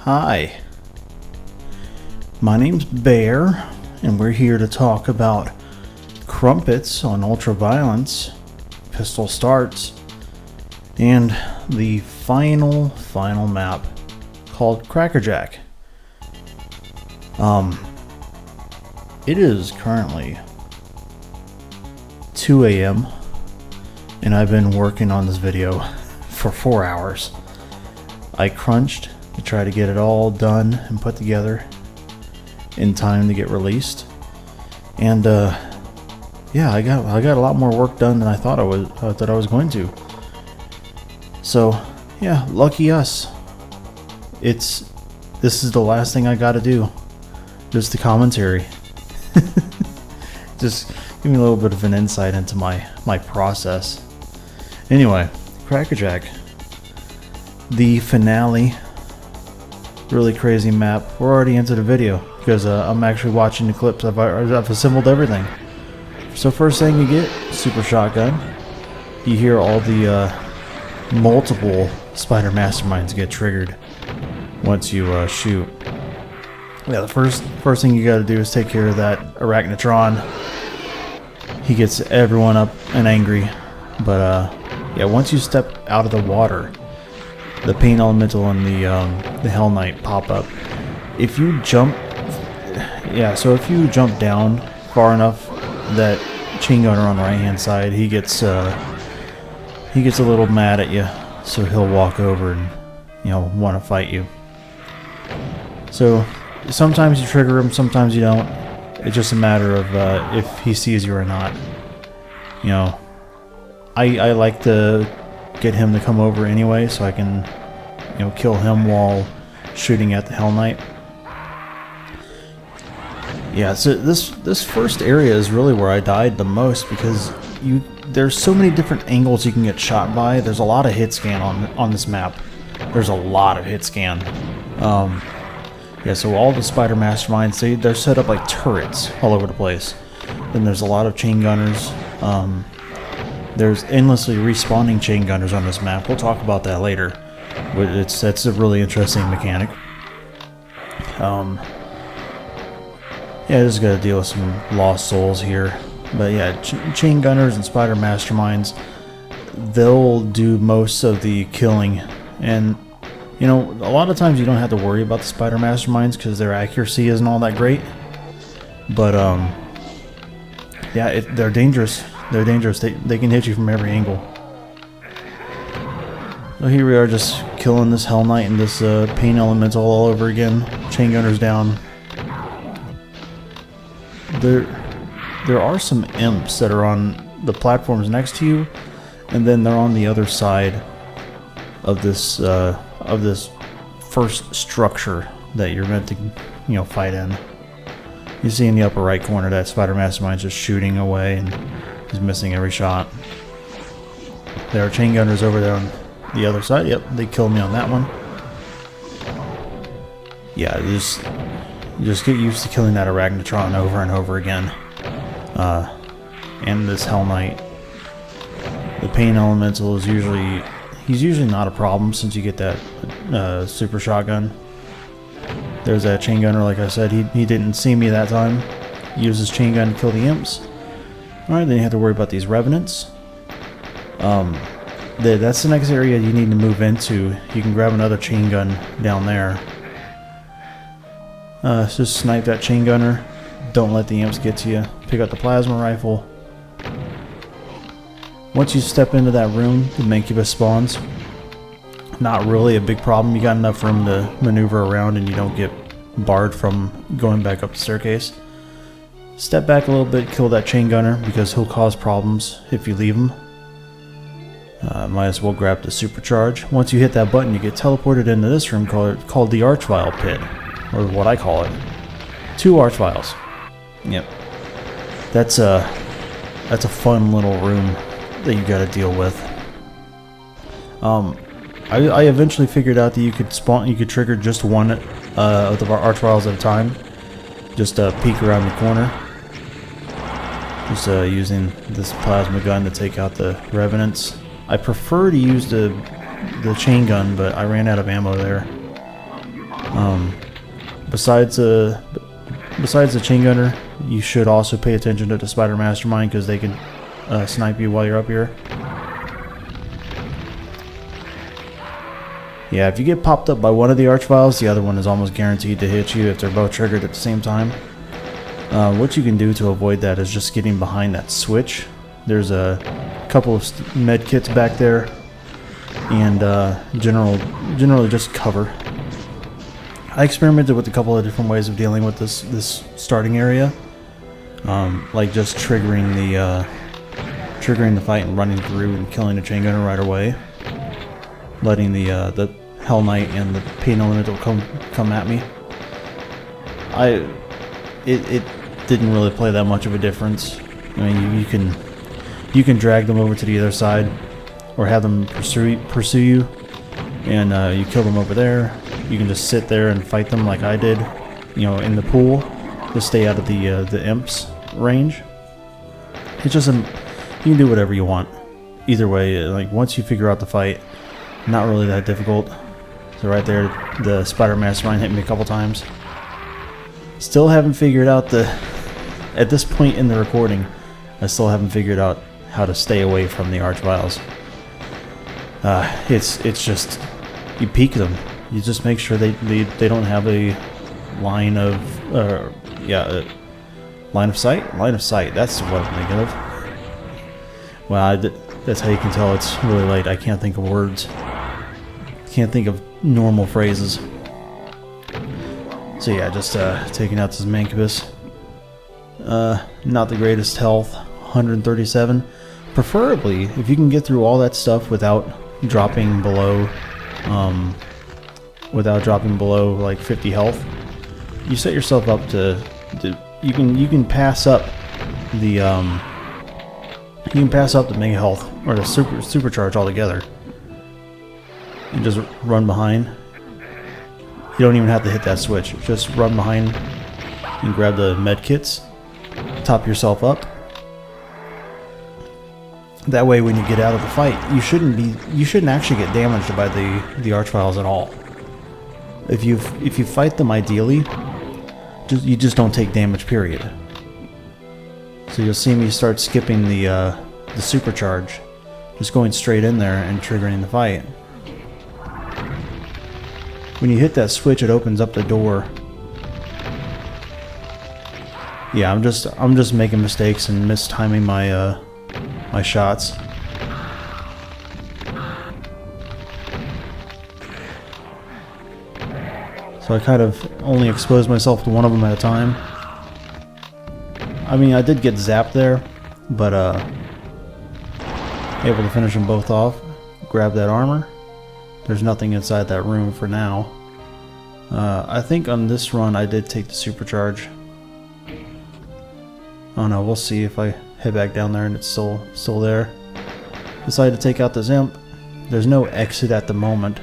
Hi, my name's Bear, and we're here to talk about crumpets on ultraviolence, pistol starts, and the final map called Crackerjack. It is currently 2 a.m. and I've been working on this video for 4 hours. I crunched to try to get it all done and put together in time to get released, and yeah, I got a lot more work done than I thought I was going to. So yeah, lucky us. This is the last thing I got to do. Just the commentary. Just give me a little bit of an insight into my process. Anyway, Crackerjack, the finale. Really crazy map. We're already into the video because I'm actually watching the clips. I've assembled everything. So first thing you get, super shotgun. You hear all the multiple spider masterminds get triggered once you shoot. Yeah, the first thing you got to do is take care of that arachnotron. He gets everyone up and angry, but yeah, once you step out of the water, the Pain Elemental and the Hell Knight pop up. If you jump, if you jump down far enough, that Chaingunner on the right hand side, he gets a little mad at you, so he'll walk over and want to fight you. So sometimes you trigger him, sometimes you don't. It's just a matter of if he sees you or not. I like to get him to come over anyway, so I can kill him while shooting at the Hell Knight. Yeah, so this first area is really where I died the most, because there's so many different angles you can get shot by. There's a lot of hit scan on this map. There's a lot of hit scan. Yeah, so all the spider masterminds, they're set up like turrets all over the place. Then there's a lot of chaingunners. There's endlessly respawning chaingunners on this map. We'll talk about that later. But that's a really interesting mechanic. Yeah, just gotta deal with some lost souls here. But yeah, chaingunners and spider masterminds, they'll do most of the killing. And a lot of times you don't have to worry about the spider masterminds because their accuracy isn't all that great. But yeah, they're dangerous. They're dangerous. They can hit you from every angle. So here we are, just killing this Hell Knight and this Pain Elemental all over again. Chaingunner's down. There are some imps that are on the platforms next to you, and then they're on the other side of this first structure that you're meant to fight in. You see in the upper right corner that Spider Mastermind's just shooting away and he's missing every shot. There are chaingunners over there on the other side. Yep, they killed me on that one. Yeah, you just get used to killing that arachnotron over and over again. And this Hell Knight. The Pain Elemental is usually not a problem since you get that super shotgun. There's that chaingunner, like I said, he didn't see me that time. He used his chain gun to kill the imps. Alright, then you have to worry about these Revenants. That's the next area you need to move into. You can grab another chain gun down there. Just snipe that chaingunner. Don't let the imps get to you. Pick up the plasma rifle. Once you step into that room, the Mancubus spawns. Not really a big problem. You got enough room to maneuver around and you don't get barred from going back up the staircase. Step back a little bit, kill that chaingunner because he'll cause problems if you leave him. Might as well grab the supercharge. Once you hit that button, you get teleported into this room called the Archvile Pit, or what I call it. 2 Archviles. Yep. That's a fun little room that you got to deal with. I eventually figured out that you could trigger just one of the Archviles at a time. Just peek around the corner. Just using this plasma gun to take out the Revenants. I prefer to use the chain gun, but I ran out of ammo there. Besides the Chaingunner, you should also pay attention to the Spider Mastermind because they can snipe you while you're up here. Yeah, if you get popped up by one of the Archviles, the other one is almost guaranteed to hit you if they're both triggered at the same time. What you can do to avoid that is just getting behind that switch. There's a couple of med kits back there, and generally just cover. I experimented with a couple of different ways of dealing with this starting area, like just triggering the fight and running through and killing the Chaingunner right away, letting the Hell Knight and the Pain Elemental come at me. It didn't really play that much of a difference. I mean, you can drag them over to the other side, or have them pursue you, and you kill them over there. You can just sit there and fight them like I did, in the pool, to stay out of the imps range. It's just you can do whatever you want. Either way, like once you figure out the fight, not really that difficult. So right there, the Spider Mastermind hit me a couple times. Still haven't figured out at this point in the recording, I still haven't figured out how to stay away from the Archviles. It's just, you peek them. You just make sure they don't have a line of line of sight. Line of sight. That's what I'm thinking of. Well, that's how you can tell it's really late. I can't think of words. Can't think of normal phrases. So yeah, just taking out this Mancubus. Not the greatest health. 137. Preferably, if you can get through all that stuff without dropping below like 50 health, you set yourself up to you can pass up the mega health or the supercharge altogether and just run behind. You don't even have to hit that switch. Just run behind and grab the med kits, top yourself up. That way, when you get out of the fight, you shouldn't actually get damaged by the Archviles at all. If you fight them ideally, you just don't take damage, period. So you'll see me start skipping the supercharge, just going straight in there and triggering the fight. When you hit that switch, it opens up the door. Yeah, I'm just making mistakes and mistiming my my shots. So I kind of only exposed myself to one of them at a time. I mean, I did get zapped there, but able to finish them both off. Grab that armor. There's nothing inside that room for now. I think on this run I did take the supercharge. Oh no, we'll see if I head back down there and it's still there. Decided to take out this imp. There's no exit at the moment.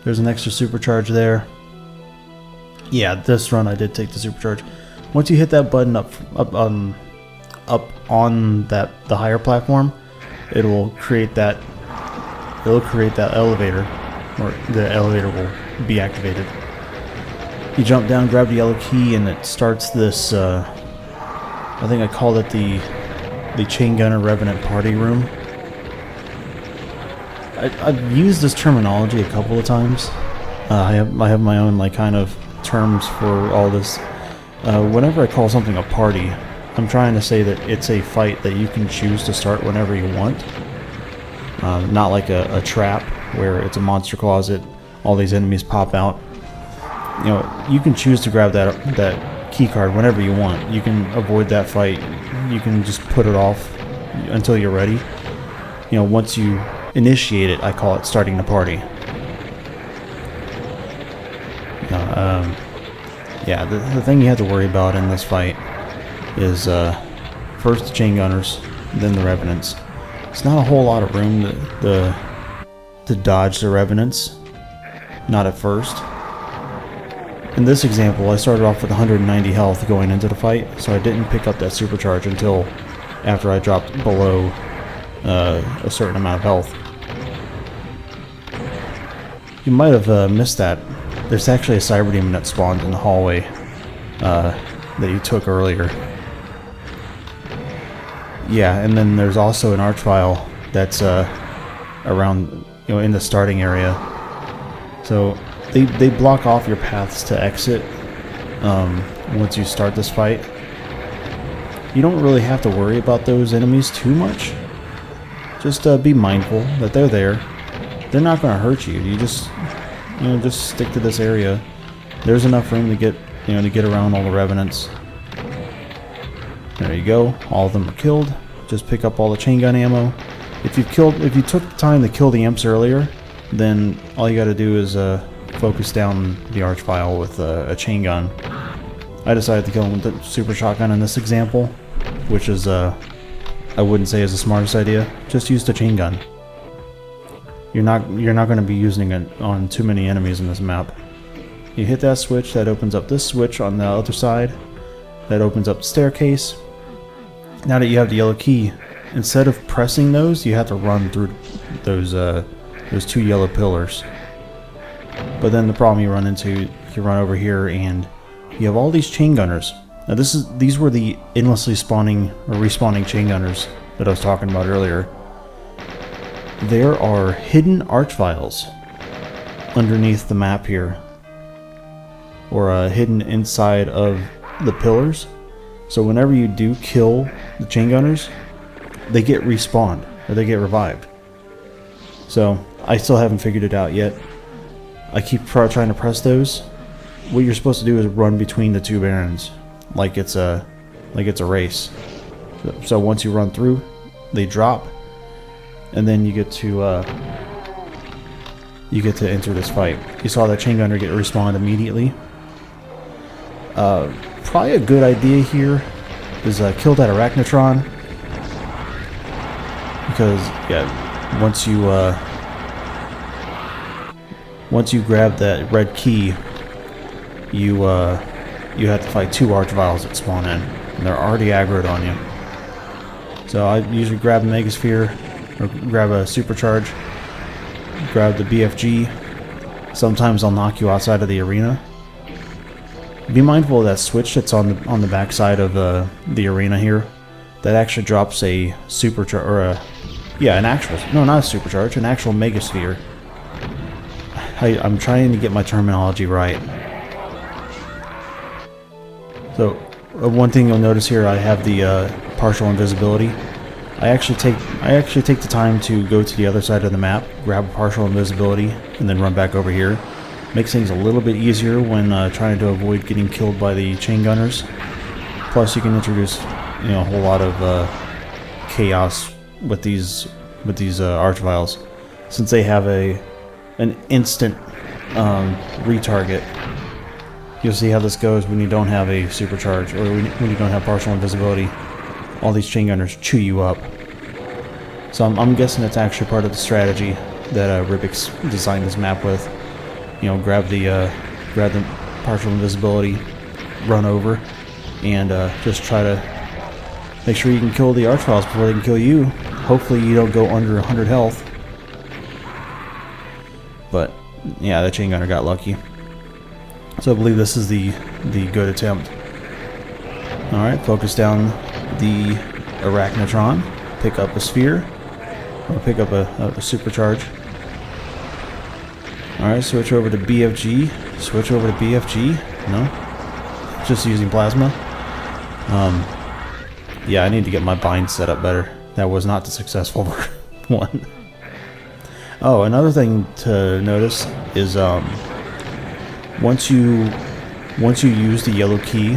There's an extra supercharge there. Yeah, this run I did take the supercharge. Once you hit that button up on the higher platform, it'll create that elevator, or the elevator will be activated. You jump down, grab the yellow key, and it starts this. I think I called it the Chaingunner Revenant party room. I've used this terminology a couple of times. I have my own like kind of terms for all this. Whenever I call something a party, I'm trying to say that it's a fight that you can choose to start whenever you want. Not like a trap where it's a monster closet, all these enemies pop out. You can choose to grab that key card whenever you want. You can avoid that fight. You can just put it off until you're ready. Once you initiate it, I call it starting the party. Yeah, the thing you have to worry about in this fight is first the Chaingunners, then the Revenants. It's not a whole lot of room to dodge the Revenants. Not at first. In this example, I started off with 190 health going into the fight, so I didn't pick up that supercharge until after I dropped below a certain amount of health. You might have missed that there's actually a cyber demon that spawned in the hallway that you took earlier. Yeah, and then there's also an Archvile that's around, in the starting area. So they block off your paths to exit once you start this fight. You don't really have to worry about those enemies too much. Just be mindful that they're there. They're not going to hurt you. You just stick to this area. There's enough room to get around all the revenants. There you go. All of them are killed. Just pick up all the chain gun ammo. If you took the time to kill the imps earlier, then all you got to do is focus down the Archvile with a chain gun. I decided to kill him with the super shotgun in this example, which is I wouldn't say is the smartest idea. Just use the chain gun. You're not going to be using it on too many enemies in this map. You hit that switch, that opens up this switch on the other side. That opens up the staircase. Now that you have the yellow key, instead of pressing those, you have to run through those 2 yellow pillars. But then the problem you run into, you run over here and you have all these Chaingunners. Now these were the endlessly spawning or respawning Chaingunners that I was talking about earlier. There are hidden Archviles underneath the map here, or hidden inside of the pillars. So whenever you do kill the Chaingunners, they get respawned, or they get revived. So I still haven't figured it out yet. I keep trying to press those. What you're supposed to do is run between the 2 barons, like it's a race. So once you run through, they drop, and then you get to enter this fight. You saw that Chaingunner get respawned immediately. Probably a good idea here is kill that Arachnotron, because once you grab that red key, you have to fight 2 Archviles that spawn in, and they're already aggroed on you. So I usually grab a Megasphere, or grab a Supercharge, grab the BFG. Sometimes I'll knock you outside of the arena. Be mindful of that switch that's on the back side of the arena here. That actually drops a Supercharge, or an actual Megasphere. I'm trying to get my terminology right. So one thing you'll notice here, I have the partial invisibility. I actually take the time to go to the other side of the map, grab a partial invisibility, and then run back over here. Makes things a little bit easier when trying to avoid getting killed by the Chaingunners. Plus, you can introduce a whole lot of chaos with these Archviles, since they have an instant retarget. You'll see how this goes when you don't have a supercharge, or when you don't have partial invisibility. All these Chaingunners chew you up. So I'm guessing it's actually part of the strategy that Ribik's designed this map with. Grab the partial invisibility, run over, and just try to make sure you can kill the Archviles before they can kill you. Hopefully you don't go under 100 health. But yeah, the Chaingunner got lucky. So I believe this is the good attempt. Alright, focus down the Arachnotron, pick up a sphere, or pick up a supercharge. Alright, switch over to BFG. Switch over to BFG. No? Just using plasma. Yeah, I need to get my bind set up better. That was not the successful one. Oh, another thing to notice is once you use the yellow key,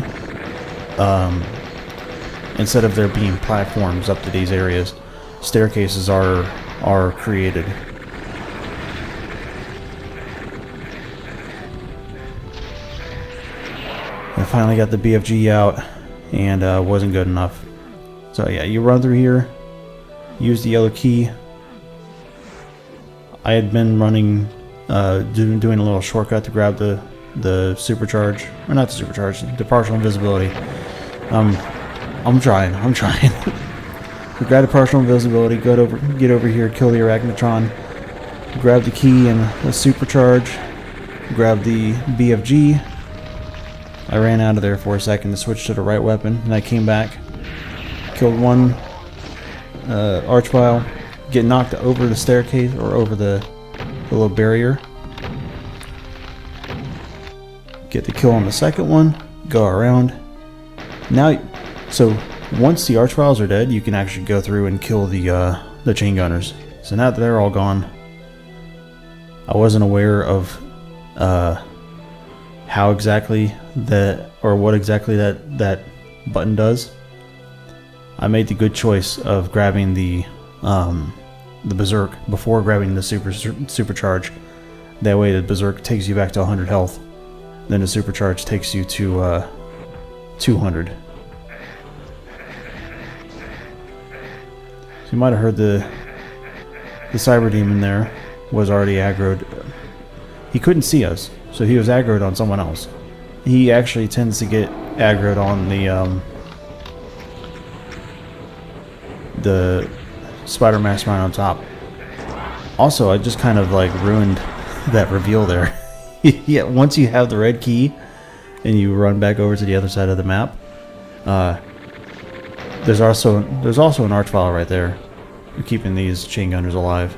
instead of there being platforms up to these areas, staircases are created. I finally got the BFG out, and wasn't good enough. So yeah, you run through here, use the yellow key. I had been running, doing a little shortcut to grab the supercharge, or not the supercharge, the partial invisibility. I'm trying. We grab the partial invisibility, get over here, kill the Arachnotron, grab the key and the supercharge, grabbed the BFG. I ran out of there for a second to switch to the right weapon, and I came back, killed one Archvile, get knocked over the staircase or over the little barrier. Get the kill on the second one, go around. Now, so once the Archviles are dead, you can actually go through and kill the Chaingunners. So now that they're all gone, I wasn't aware of how exactly that, or what exactly that button does. I made the good choice of grabbing the Berserk before grabbing the Supercharge. That way the Berserk takes you back to 100 health. Then the Supercharge takes you to 200. So you might have heard the Cyber Demon there was already aggroed. He couldn't see us, so he was aggroed on someone else. He actually tends to get aggroed on the Spider Mastermind on top. Also, I just kind of like ruined that reveal there. Yeah, once you have the red key and you run back over to the other side of the map, there's also an Archvile right there, keeping these Chaingunners alive.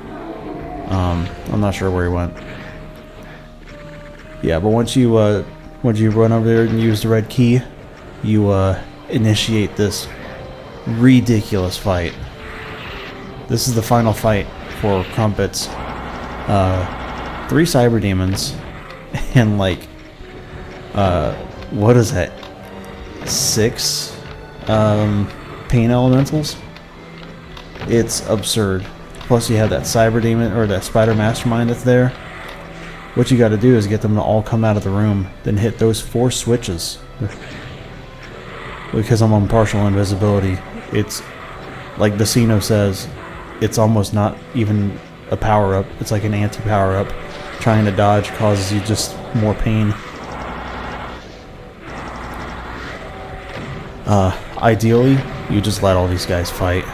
I'm not sure where he went. Yeah, but once you run over there and use the red key, you initiate this ridiculous fight. This is the final fight for Crumpets. 3 Cyber Demons and like what is that? 6 Pain Elementals? It's absurd. Plus you have that Cyber Demon or that Spider Mastermind that's there. What you got to do is get them to all come out of the room, then hit those 4 switches. Because I'm on partial invisibility, it's like Decino says, it's almost not even a power-up. It's like an anti-power-up. Trying to dodge causes you just more pain. Ideally, you just let all these guys fight.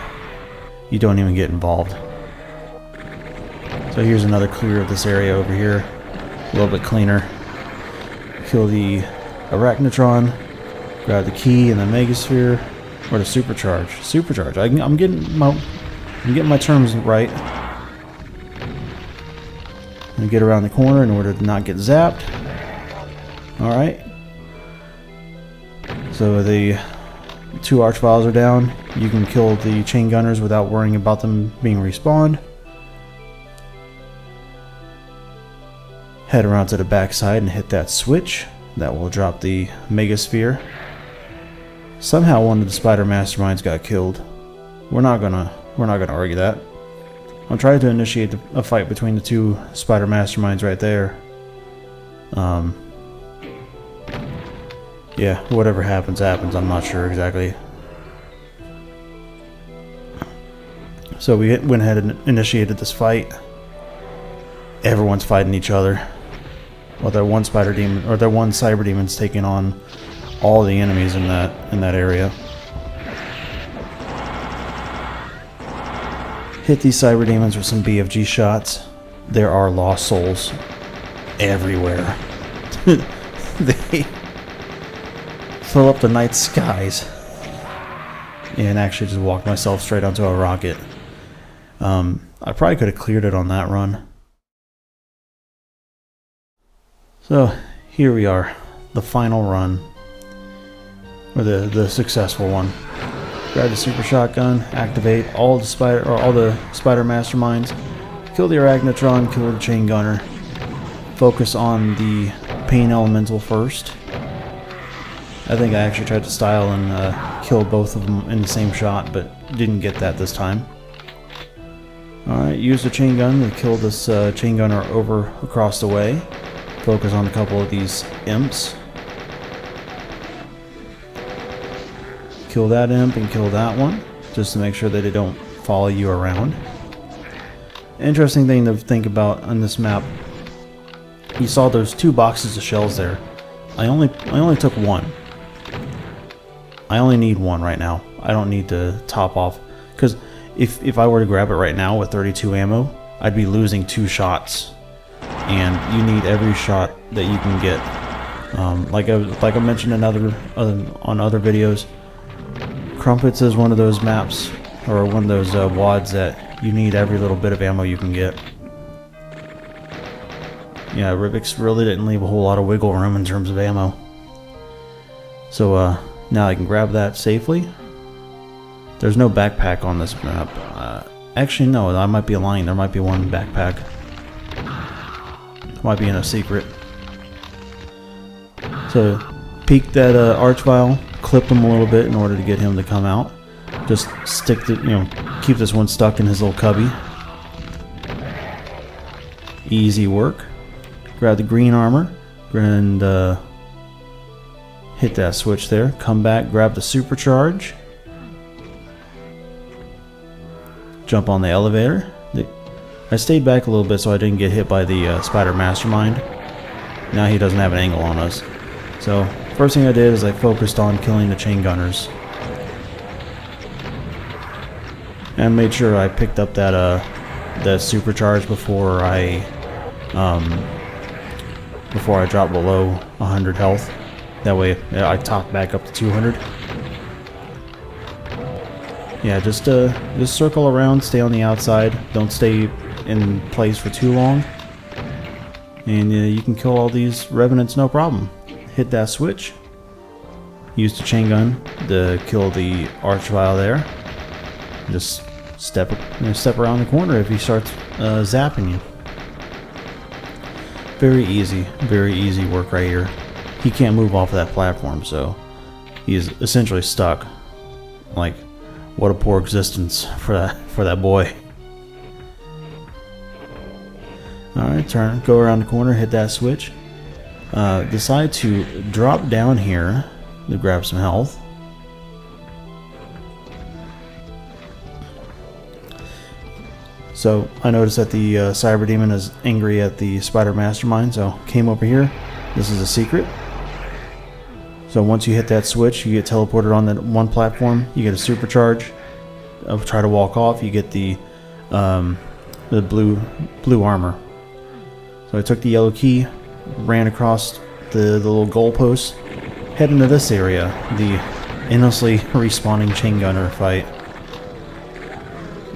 You don't even get involved. So here's another clear of this area over here. A little bit cleaner. Kill the Arachnotron. Grab the key and the Megasphere. Or the Supercharge. Supercharge. I'm getting my terms right. And get around the corner in order to not get zapped. Alright. So the 2 Archviles are down. You can kill the Chaingunners without worrying about them being respawned. Head around to the back side and hit that switch. That will drop the Megasphere. Somehow one of the Spider Masterminds got killed. We're not gonna argue that. I'm trying to initiate a fight between the 2 Spider Masterminds right there. Yeah, whatever happens, happens. I'm not sure exactly. So we went ahead and initiated this fight. Everyone's fighting each other. Well, that one Spider Demon or that one Cyber Demon's taking on all the enemies in that area. Hit these Cyber Demons with some BFG shots. There are lost souls everywhere. They fill up the night skies. And actually just walked myself straight onto a rocket. I probably could have cleared it on that run. So here we are, the final run, or the successful one. Grab the super shotgun, activate all the spider masterminds, kill the Arachnotron, kill the Chaingunner, focus on the Pain Elemental first. I think I actually tried to style and kill both of them in the same shot, but didn't get that this time. Alright, use the chain gun to kill this Chaingunner over across the way. Focus on a couple of these imps. Kill that imp and kill that one, just to make sure that they don't follow you around. Interesting thing to think about on this map. You saw those 2 boxes of shells there. I only took 1. I only need 1 right now. I don't need to top off, because if I were to grab it right now with 32 ammo, I'd be losing 2 shots and you need every shot that you can get. Like I mentioned in on other videos, Crumpets is one of those maps, or one of those WADs that you need every little bit of ammo you can get. Yeah, Rivix really didn't leave a whole lot of wiggle room in terms of ammo. So now I can grab that safely. There's no backpack on this map. Actually, no, I might be lying. There might be one backpack. Might be in a secret. So, peek that Archvile, clipped him a little bit in order to get him to come out. Just stick the, keep this one stuck in his little cubby. Easy work. Grab the green armor and hit that switch there. Come back, grab the supercharge. Jump on the elevator. I stayed back a little bit so I didn't get hit by the Spider Mastermind. Now he doesn't have an angle on us. So, first thing I did is I focused on killing the Chaingunners. And made sure I picked up that supercharge before I dropped below 100 health. That way I topped back up to 200. Yeah, just circle around, stay on the outside, don't stay in place for too long, and you can kill all these Revenants no problem. Hit that switch, use the chain gun to kill the Archvile there. Just step around the corner if he starts zapping you. Very easy work right here. He can't move off of that platform, so he's essentially stuck. Like, what a poor existence for that boy. Alright, go around the corner, hit that switch. Decide to drop down here to grab some health. So I noticed that the Cyber Demon is angry at the Spider Mastermind, so came over here. This is a secret. So once you hit that switch, you get teleported on that one platform. You get a supercharge. Try to walk off. You get the blue armor. So I took the yellow key, ran across the little goalpost, head into this area, the endlessly respawning Chaingunner fight,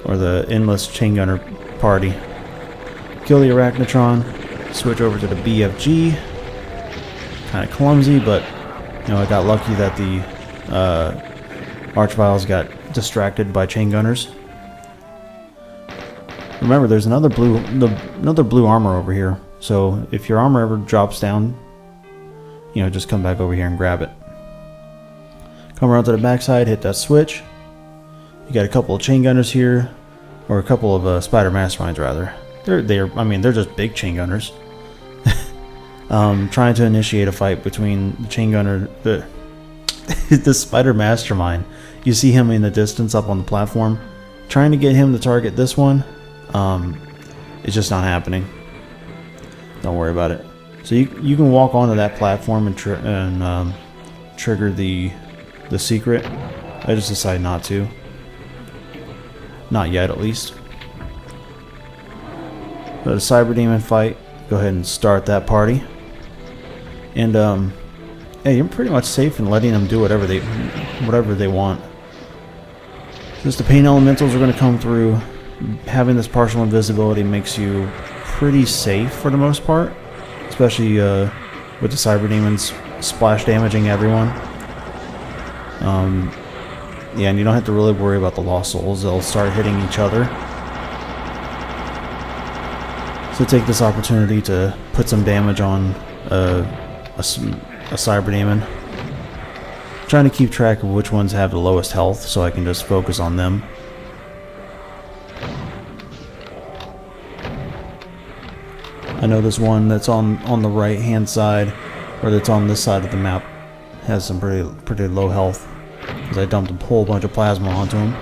or the endless Chaingunner party. Kill the Arachnotron, switch over to the BFG. Kind of clumsy, but I got lucky that the Archviles got distracted by Chaingunners. Remember, there's another blue armor over here. So if your armor ever drops down, just come back over here and grab it. Come around to the backside, hit that switch. You got a couple of Chaingunners here, or a couple of Spider Masterminds rather. They're just big Chaingunners. Trying to initiate a fight between the Chaingunner, the Spider Mastermind. You see him in the distance up on the platform. Trying to get him to target this one. It's just not happening. Don't worry about it. So you can walk onto that platform and trigger the secret. I just decided not to. Not yet, at least. But a Cyber Demon fight. Go ahead and start that party. And yeah, you're pretty much safe in letting them do whatever they want. Since the pain elementals are going to come through, having this partial invisibility makes you pretty safe for the most part, especially with the Cyber Demons splash damaging everyone. Yeah, and you don't have to really worry about the lost souls. They'll start hitting each other. So take this opportunity to put some damage on a Cyber Demon. Trying to keep track of which ones have the lowest health so I can just focus on them. I know this one that's on the right hand side, or that's on this side of the map, has some pretty low health, because I dumped a whole bunch of plasma onto him.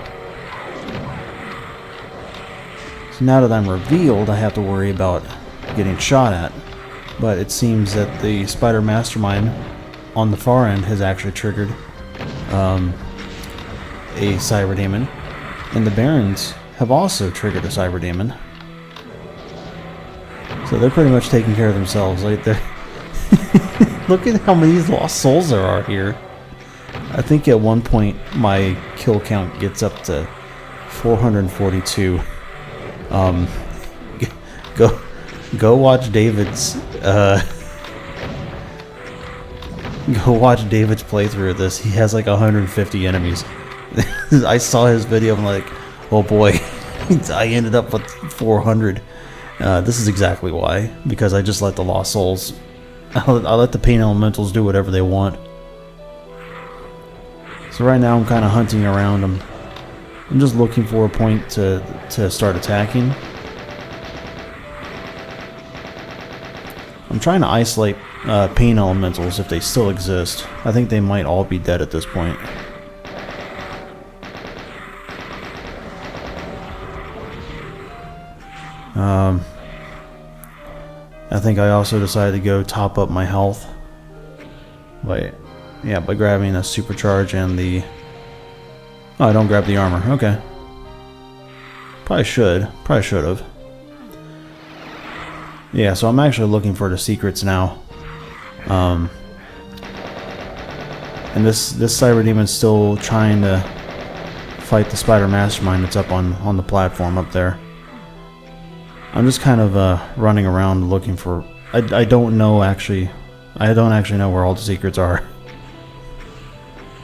So now that I'm revealed, I have to worry about getting shot at. But it seems that the Spider Mastermind on the far end has actually triggered a Cyber Demon, and the Barons have also triggered a Cyber Demon. So they're pretty much taking care of themselves right there. Look at how many lost souls there are here. I think at one point my kill count gets up to 442. Go watch David's playthrough of this. He has like 150 enemies. I saw his video. I'm like, oh boy, I ended up with 400. This is exactly why, because I just let the lost souls, I let the pain elementals do whatever they want. So right now I'm kind of hunting around. I'm just looking for a point to start attacking. I'm trying to isolate pain elementals if they still exist. I think they might all be dead at this point. I think I also decided to go top up my health by grabbing a supercharge and the... Oh, I don't grab the armor. Okay. Probably should have. Yeah, so I'm actually looking for the secrets now. And this cyber demon's still trying to fight the spider mastermind that's up on the platform up there. I'm just kind of running around looking for... I don't actually know where all the secrets are.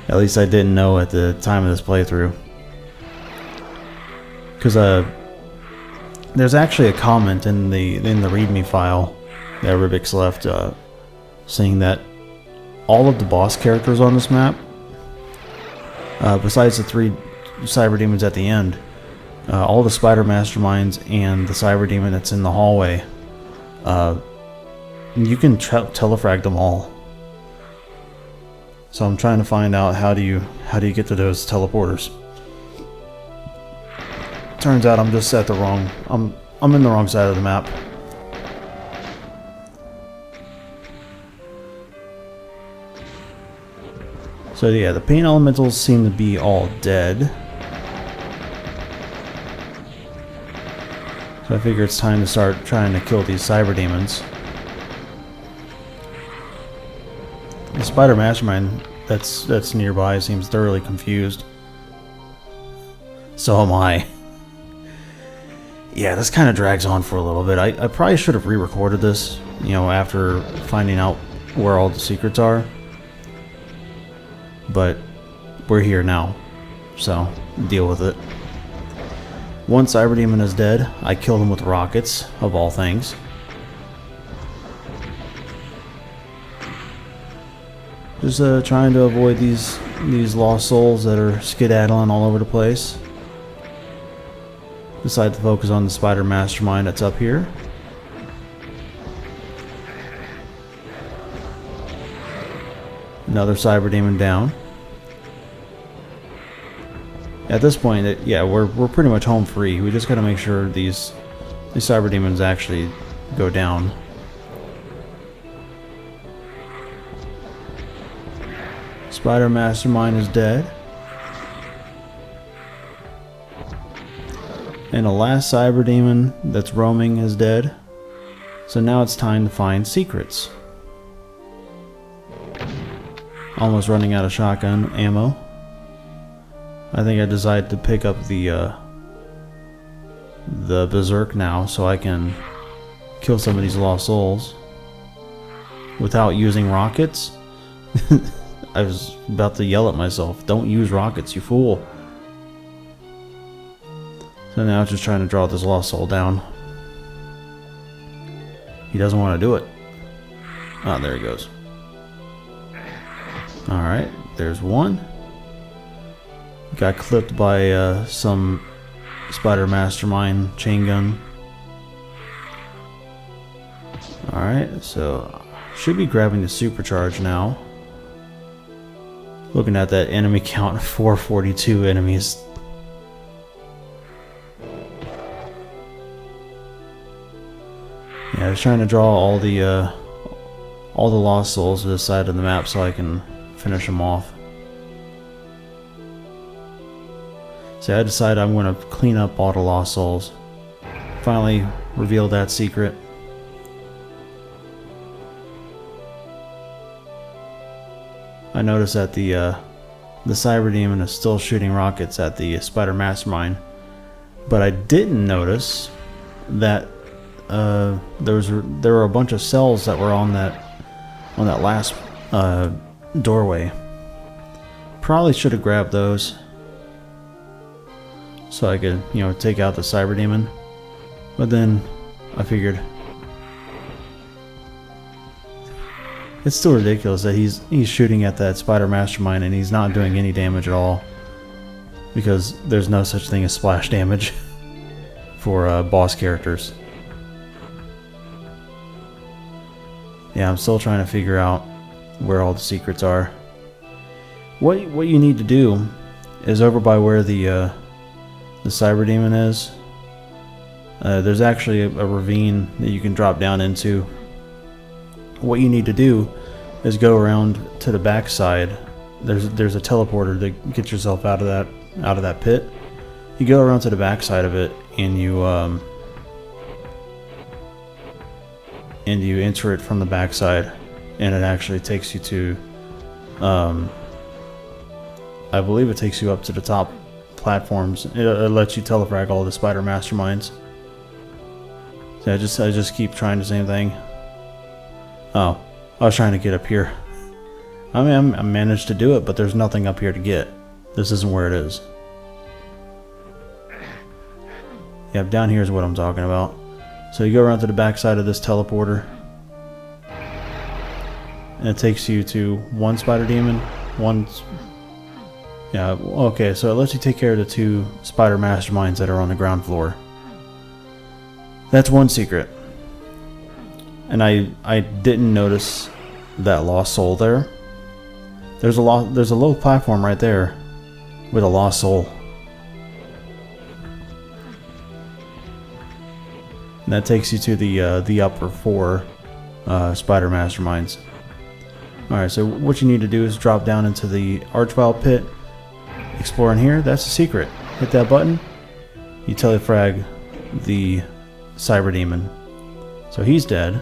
At least I didn't know at the time of this playthrough. Because there's actually a comment in the README file that Rubik's left saying that all of the boss characters on this map, besides the 3 cyber demons at the end, all the spider masterminds and the cyber demon that's in the hallway, you can telefrag them all. So I'm trying to find out how do you get to those teleporters. Turns out I'm just at the wrong... I'm in the wrong side of the map. So yeah, the pain elementals seem to be all dead. So I figure it's time to start trying to kill these cyber demons. The spider mastermind that's nearby seems thoroughly confused. So am I. Yeah, this kind of drags on for a little bit. I probably should have re-recorded this, you know, after finding out where all the secrets are. But we're here now, so deal with it. One cyber demon is dead. I killed him with rockets, of all things. Just trying to avoid these lost souls that are skedaddling all over the place. Decide to focus on the spider mastermind that's up here. Another cyber demon down. At this point, yeah, we're pretty much home free. We just gotta make sure these cyber demons actually go down. Spider mastermind is dead. And the last cyber demon that's roaming is dead. So now it's time to find secrets. Almost running out of shotgun ammo. I think I decided to pick up the berserk now so I can kill some of these lost souls without using rockets. I was about to yell at myself, don't use rockets, you fool. So now it's just trying to draw this lost soul down. He doesn't want to do it. Oh, there he goes. Alright, there's one. Got clipped by some spider mastermind chain gun. Alright, so should be grabbing the supercharge now. Looking at that enemy count, 442 enemies. Yeah, I was trying to draw all the lost souls to this side of the map so I can finish them off. So I decided I'm going to clean up all the lost souls. Finally revealed that secret. I noticed that the Cyber Demon is still shooting rockets at the Spider Mastermind, but I didn't notice that there were a bunch of cells that were on that last doorway. Probably should have grabbed those so I could, take out the Cyber Demon. But then I figured it's still ridiculous that he's shooting at that Spider Mastermind and he's not doing any damage at all, because there's no such thing as splash damage for boss characters. Yeah, I'm still trying to figure out where all the secrets are. What you need to do is over by where the Cyber Demon is. There's actually a ravine that you can drop down into. What you need to do is go around to the backside. There's a teleporter to get yourself out of that pit. You go around to the backside of it and you enter it from the backside, and it actually takes you to I believe it takes you up to the top platforms. It lets you telefrag all the Spider Masterminds. So I just keep trying the same thing. Oh, I was trying to get up here. I mean, I managed to do it, but there's nothing up here to get. This isn't where it is. Yep, down here is what I'm talking about. So you go around to the backside of this teleporter, and it takes you to one Spider Demon, one... Yeah, okay, so it lets you take care of the two Spider Masterminds that are on the ground floor. That's one secret. And I didn't notice that lost soul there. There's a little platform right there with a lost soul. And that takes you to the upper four Spider Masterminds. Alright, so what you need to do is drop down into the Archvile Pit. Explore in here, that's the secret. Hit that button, you telefrag the Cyber Demon. So he's dead.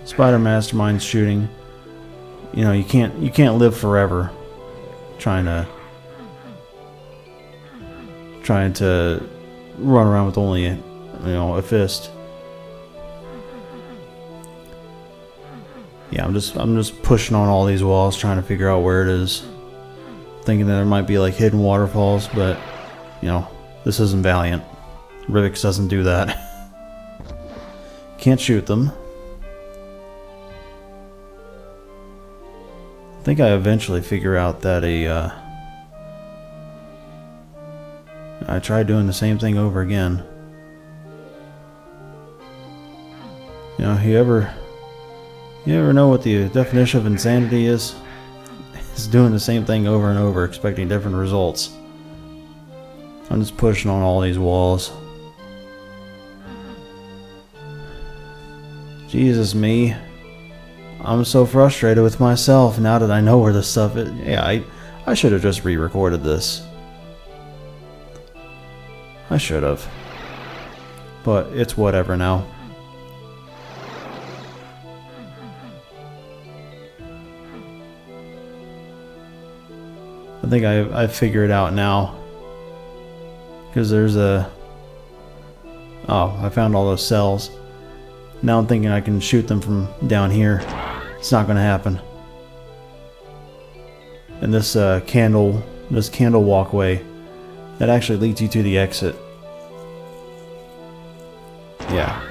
Spider Mastermind's shooting. You can't live forever trying to run around with only a fist. Yeah, I'm just pushing on all these walls, trying to figure out where it is. Thinking that there might be like hidden waterfalls, but this isn't Valiant. Rivix doesn't do that. Can't shoot them. I think I eventually figure out that I tried doing the same thing over again. You ever know what the definition of insanity is? It's doing the same thing over and over, expecting different results. I'm just pushing on all these walls. Jesus me. I'm so frustrated with myself now that I know where this stuff is. Yeah, I should have just re-recorded this. I should have. But it's whatever now. I think I figure it out now. Because there's a... Oh, I found all those cells. Now I'm thinking I can shoot them from down here. It's not going to happen. And this candle walkway, that actually leads you to the exit. Yeah.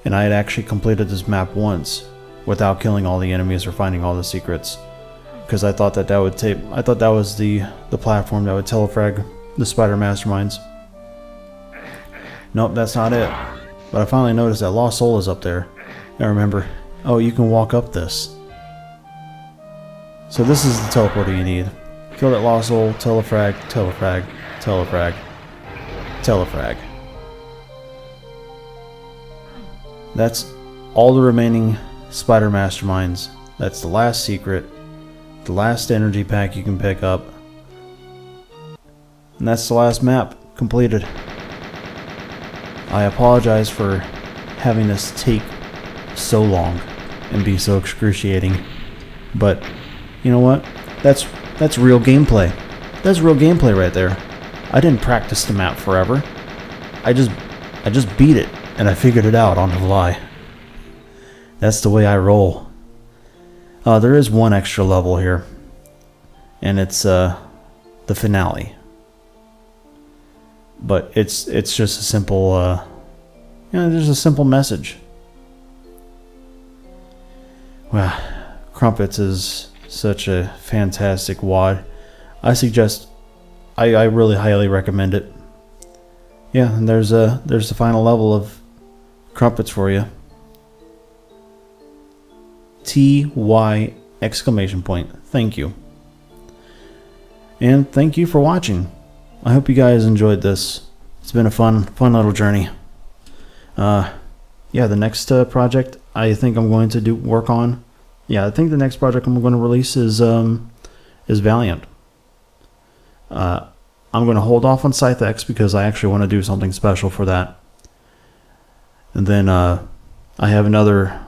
And I had actually completed this map once without killing all the enemies or finding all the secrets. Because I thought that would tape. I thought that was the platform that would telefrag the Spider Masterminds. Nope, that's not it. But I finally noticed that Lost Soul is up there. I remember, oh, you can walk up this. So this is the teleporter you need. Kill that Lost Soul, telefrag, telefrag, telefrag, telefrag. That's all the remaining Spider Masterminds. That's the last secret. The last energy pack you can pick up. And that's the last map completed. I apologize for having this take so long. and be so excruciating. But you know what? That's real gameplay. That's real gameplay right there. I didn't practice the map forever. I just beat it and I figured it out on the fly. That's the way I roll. There is one extra level here, and it's the finale. But it's just a simple, there's a simple message. Well, Crumpets is such a fantastic WAD. I really highly recommend it. Yeah, and there's the final level of Crumpets for you. TY exclamation point. Thank you. And thank you for watching. I hope you guys enjoyed this. It's been a fun little journey. Yeah, the next project I think I'm going to work on. Yeah, I think the next project I'm going to release is Valiant. I'm going to hold off on Scythe X because I actually want to do something special for that. And then I have another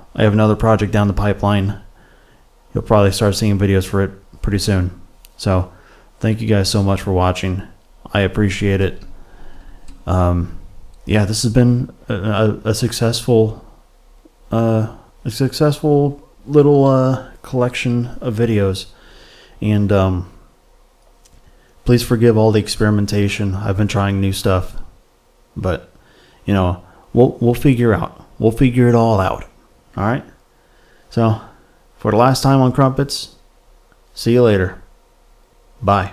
project down the pipeline. You'll probably start seeing videos for it pretty soon. So thank you guys so much for watching. I appreciate it. Yeah, this has been a successful little collection of videos, and please forgive all the experimentation. I've been trying new stuff, but you know, we'll figure it all out. All right. So for the last time on Crumpets, see you later. Bye.